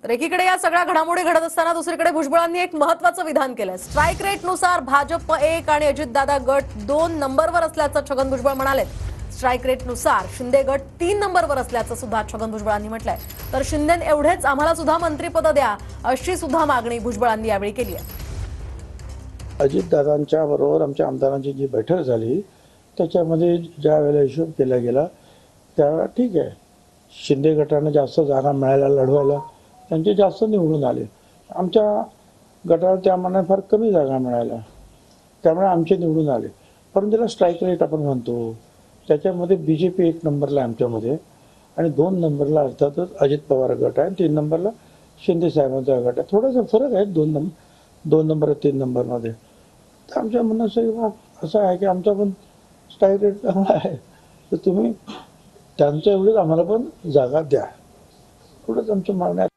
तर एकीकडे या सगळ्या घडामोडी घडत असताना दुसरीकडे भुजबळांनी एक महत्त्वाचं विधान केलंय। स्ट्राईक रेटनुसार भाजप 1 आणि अजितदादा गट 2 नंबरवर असल्याचं छगन भुजबळ म्हणाले। स्ट्राईक रेटनुसार शिंदे गट 3 नंबरवर असल्याचं सुद्धा छगन भुजबळांनी म्हटलंय। तर शिंदे एवढेच आम्हाला सुद्धा मंत्रिपद द्या अशी सुद्धा मागणी भुजबळांनी यावेळी केली आहे। अजितदादांच्या बरोबर आमच्या आमदारांची जी बैठक झाली त्याच्यामध्ये ज्या वेळेला हिशोब केला गेला त्यावेळेला ठीक आहे, शिंदे गटाने जास्त जागा मिळायला लढवायला त्यांचे जास्त निवडून आले। आमच्या गटाला त्यामानाने फार कमी जागा मिळाल्या त्यामुळे आमचे निवडून आले। पण त्याला स्ट्राईक रेट आपण म्हणतो त्याच्यामध्ये बीजेपी 1 नंबरला आमच्यामध्ये आणि 2 नंबरला अर्थातच अजित पवार गट आहे, 3 नंबरला शिंदे साहेबांचा गट आहे। थोडासा फरक आहे 2 नंबर 3 नंबरमध्ये। तर आमच्या म्हणणं असं आहे की आमचा पण स्ट्राईक रेट चांगला आहे, तर तुम्ही त्यांच्या एवढीच आम्हाला पण जागा द्या, एवढंच आमचं मागणं आहे।